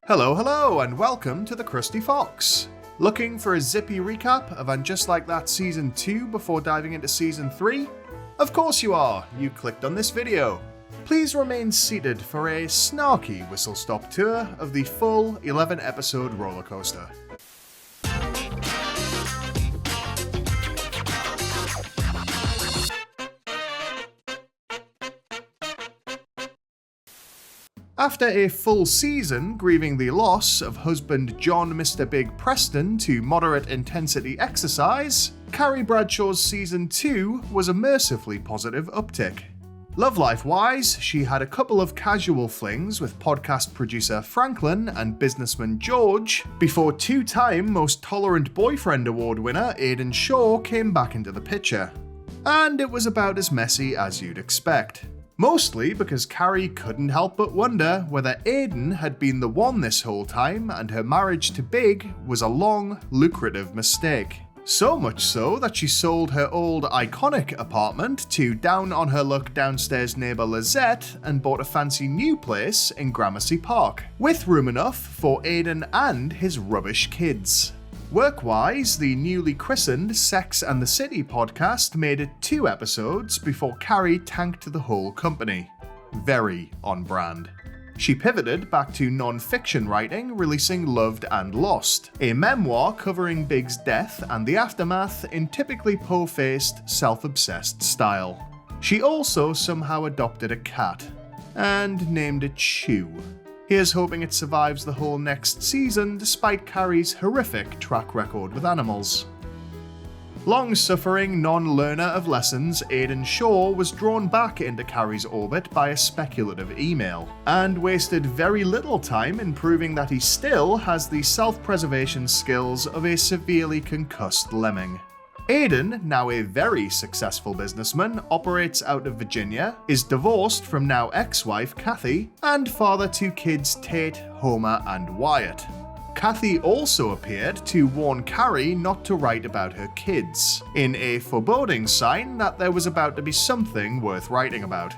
Hello, and welcome to the Krusty Fox. Looking for a zippy recap of And Just Like That Season 2 before diving into Season 3? Of course you are, you clicked on this video. Please remain seated for a snarky whistle-stop tour of the full 11-episode roller coaster. After a full season grieving the loss of husband John Mr. Big Preston to moderate intensity exercise, Carrie Bradshaw's Season 2 was a mercifully positive uptick. Love life-wise, she had a couple of casual flings with podcast producer Franklin and businessman George, before two-time Most Tolerant Boyfriend Award winner Aidan Shaw came back into the picture. And it was about as messy as you'd expect. Mostly because Carrie couldn't help but wonder whether Aidan had been the one this whole time and her marriage to Big was a long, lucrative mistake. So much so that she sold her old, iconic apartment to down-on-her-luck downstairs neighbour Lizette and bought a fancy new place in Gramercy Park, with room enough for Aidan and his rubbish kids. Work-wise, the newly christened Sex and the City podcast made it 2 episodes before Carrie tanked the whole company. Very on brand. She pivoted back to non-fiction writing, releasing Loved and Lost, a memoir covering Big's death and the aftermath in typically po-faced, self-obsessed style. She also somehow adopted a cat, and named it Chew. Here's hoping it survives the whole next season despite Carrie's horrific track record with animals. Long-suffering non-learner of lessons Aidan Shaw was drawn back into Carrie's orbit by a speculative email, and wasted very little time in proving that he still has the self-preservation skills of a severely concussed lemming. Aidan, now a very successful businessman, operates out of Virginia, is divorced from now ex-wife Kathy, and father to kids Tate, Homer, and Wyatt. Kathy also appeared to warn Carrie not to write about her kids, in a foreboding sign that there was about to be something worth writing about.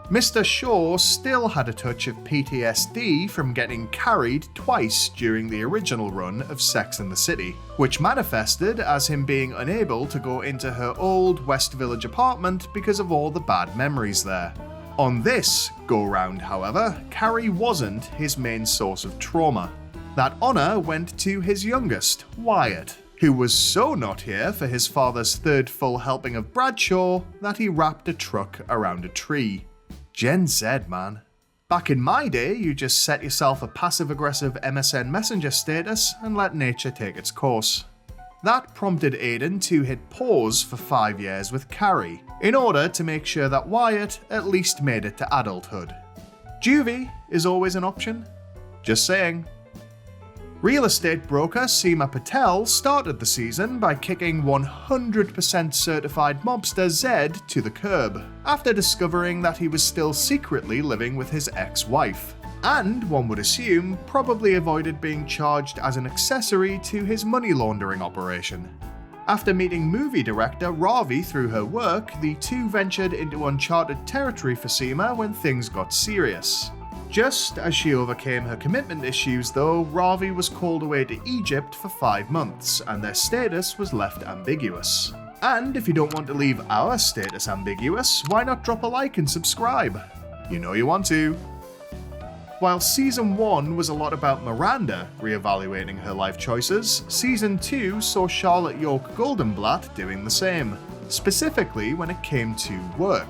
Mr. Shaw still had a touch of PTSD from getting carried twice during the original run of Sex and the City, which manifested as him being unable to go into her old West Village apartment because of all the bad memories there. On this go-round, however, Carrie wasn't his main source of trauma. That honour went to his youngest, Wyatt, who was so not here for his father's third full helping of Bradshaw that he wrapped a truck around a tree. Gen Z, man. Back in my day, you just set yourself a passive-aggressive MSN Messenger status and let nature take its course. That prompted Aidan to hit pause for 5 years with Carrie, in order to make sure that Wyatt at least made it to adulthood. Juvie is always an option. Just saying. Real estate broker Seema Patel started the season by kicking 100% certified mobster Zed to the curb, after discovering that he was still secretly living with his ex-wife, and one would assume probably avoided being charged as an accessory to his money laundering operation. After meeting movie director Ravi through her work, the two ventured into uncharted territory for Seema when things got serious. Just as she overcame her commitment issues though, Ravi was called away to Egypt for 5 months, and their status was left ambiguous. And if you don't want to leave our status ambiguous, why not drop a like and subscribe? You know you want to. While Season 1 was a lot about Miranda reevaluating her life choices, Season 2 saw Charlotte York Goldenblatt doing the same, specifically when it came to work.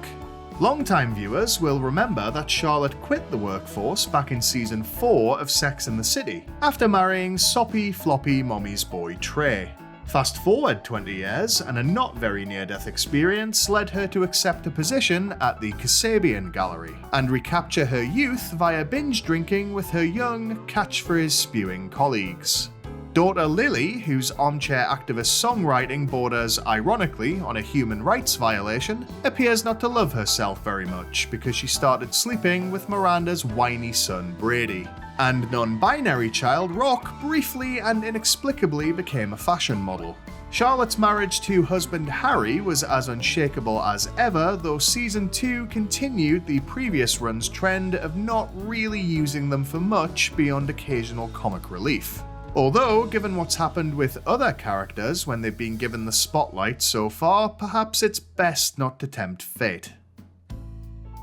Longtime viewers will remember that Charlotte quit the workforce back in Season 4 of Sex and the City, after marrying soppy, floppy mommy's boy Trey. Fast forward 20 years, and a not very near-death experience led her to accept a position at the Kasabian Gallery, and recapture her youth via binge drinking with her young, catchphrase-spewing colleagues. Daughter Lily, whose armchair activist songwriting borders ironically on a human rights violation, appears not to love herself very much because she started sleeping with Miranda's whiny son Brady. And non-binary child Rock briefly and inexplicably became a fashion model. Charlotte's marriage to husband Harry was as unshakable as ever, though Season 2 continued the previous run's trend of not really using them for much beyond occasional comic relief. Although, given what's happened with other characters when they've been given the spotlight so far, perhaps it's best not to tempt fate.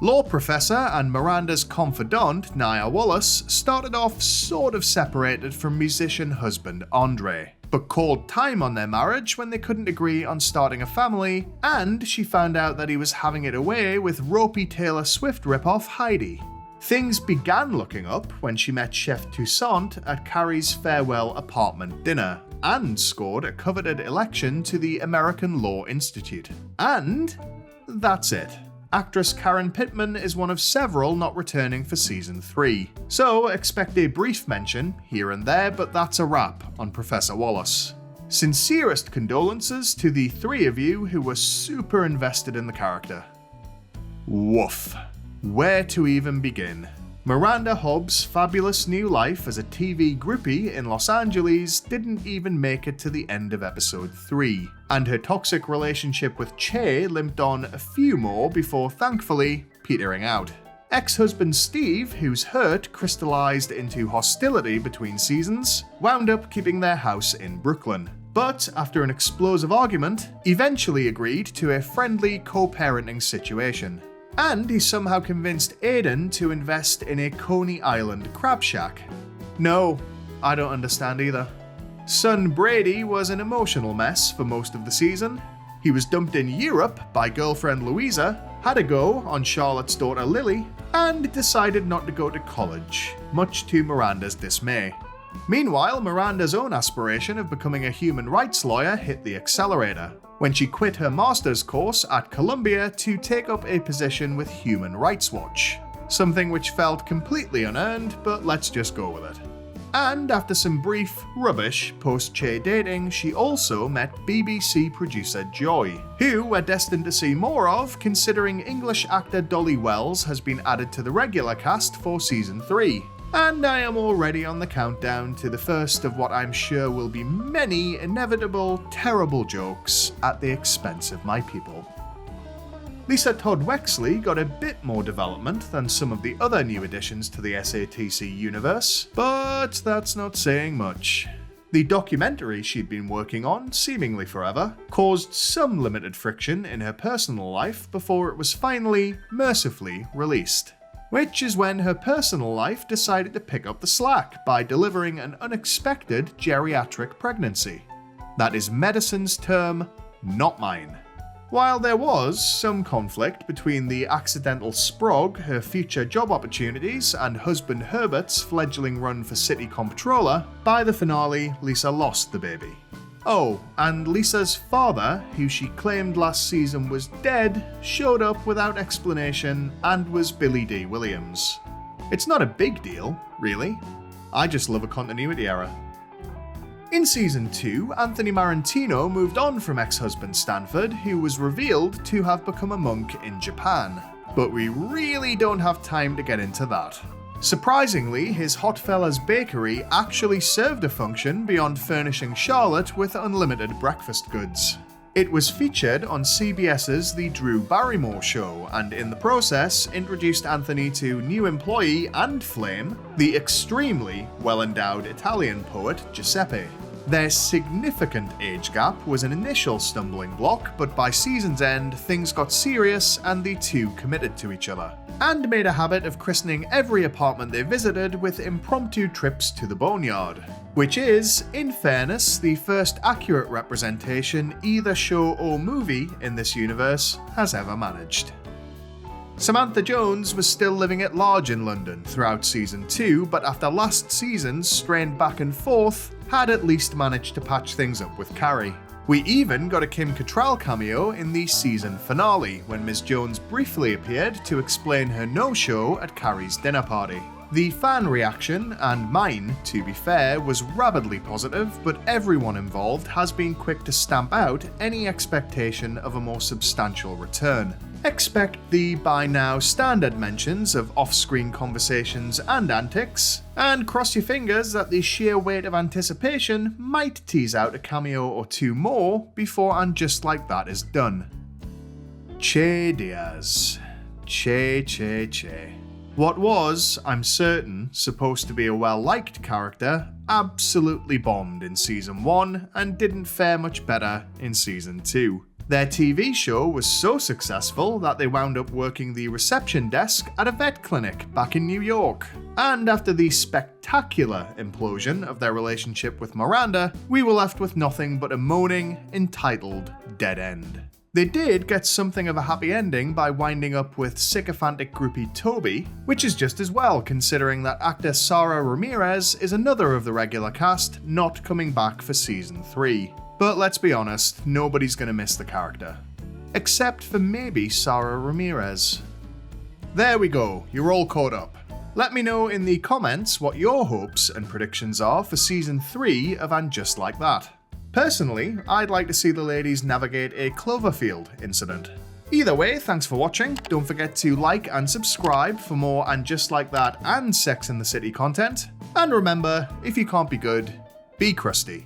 Law professor and Miranda's confidant, Nia Wallace, started off sort of separated from musician husband Andre, but called time on their marriage when they couldn't agree on starting a family, and she found out that he was having it away with ropey Taylor Swift ripoff Heidi. Things began looking up when she met Chef Toussaint at Carrie's farewell apartment dinner, and scored a coveted election to the American Law Institute. And that's it. Actress Karen Pittman is one of several not returning for Season 3, so expect a brief mention here and there, but that's a wrap on Professor Wallace. Sincerest condolences to the three of you who were super invested in the character. Woof. Where to even begin? Miranda Hobbs' fabulous new life as a TV groupie in Los Angeles didn't even make it to the end of episode 3, and her toxic relationship with Che limped on a few more before thankfully petering out. Ex-husband Steve, whose hurt crystallized into hostility between seasons, wound up keeping their house in Brooklyn, but after an explosive argument, eventually agreed to a friendly co-parenting situation. And he somehow convinced Aidan to invest in a Coney Island crab shack. No, I don't understand either. Son Brady was an emotional mess for most of the season. He was dumped in Europe by girlfriend Louisa, had a go on Charlotte's daughter Lily, and decided not to go to college, much to Miranda's dismay. Meanwhile, Miranda's own aspiration of becoming a human rights lawyer hit the accelerator when she quit her master's course at Columbia to take up a position with Human Rights Watch, something which felt completely unearned, but let's just go with it. And after some brief rubbish post-Che dating, she also met BBC producer Joy, who we're destined to see more of considering English actor Dolly Wells has been added to the regular cast for Season 3. And I am already on the countdown to the first of what I'm sure will be many inevitable, terrible jokes at the expense of my people. Lisa Todd Wexley got a bit more development than some of the other new additions to the SATC universe, but that's not saying much. The documentary she'd been working on, seemingly forever, caused some limited friction in her personal life before it was finally, mercifully, released. Which is when her personal life decided to pick up the slack by delivering an unexpected geriatric pregnancy. That is medicine's term, not mine. While there was some conflict between the accidental sprog, her future job opportunities, and husband Herbert's fledgling run for city comptroller, by the finale, Lisa lost the baby. Oh, and Lisa's father, who she claimed last season was dead, showed up without explanation and was Billy D. Williams. It's not a big deal, really. I just love a continuity error. In Season 2, Anthony Marantino moved on from ex-husband Stanford, who was revealed to have become a monk in Japan. But we really don't have time to get into that. Surprisingly, his Hot Fellas Bakery actually served a function beyond furnishing Charlotte with unlimited breakfast goods. It was featured on CBS's The Drew Barrymore Show, and in the process introduced Anthony to new employee and flame, the extremely well-endowed Italian poet Giuseppe. Their significant age gap was an initial stumbling block, but by season's end, things got serious and the two committed to each other, and made a habit of christening every apartment they visited with impromptu trips to the boneyard, which is, in fairness, the first accurate representation either show or movie in this universe has ever managed. Samantha Jones was still living at large in London throughout Season 2, but after last season's strained back and forth, had at least managed to patch things up with Carrie. We even got a Kim Cattrall cameo in the season finale, when Ms. Jones briefly appeared to explain her no-show at Carrie's dinner party. The fan reaction, and mine, to be fair, was rapidly positive, but everyone involved has been quick to stamp out any expectation of a more substantial return. Expect the by now standard mentions of off-screen conversations and antics, and cross your fingers that the sheer weight of anticipation might tease out a cameo or two more before And Just Like That is done. Che Diaz. Che. What was, I'm certain, supposed to be a well-liked character, absolutely bombed in Season 1 and didn't fare much better in Season 2. Their TV show was so successful that they wound up working the reception desk at a vet clinic back in New York. And after the spectacular implosion of their relationship with Miranda, we were left with nothing but a moaning, entitled dead end. They did get something of a happy ending by winding up with sycophantic groupie Toby, which is just as well considering that actor Sara Ramirez is another of the regular cast not coming back for Season 3. But let's be honest, nobody's gonna miss the character. Except for maybe Sara Ramirez. There we go, you're all caught up. Let me know in the comments what your hopes and predictions are for Season 3 of And Just Like That. Personally, I'd like to see the ladies navigate a Cloverfield incident. Either way, thanks for watching. Don't forget to like and subscribe for more And Just Like That and Sex and the City content. And remember, if you can't be good, be crusty.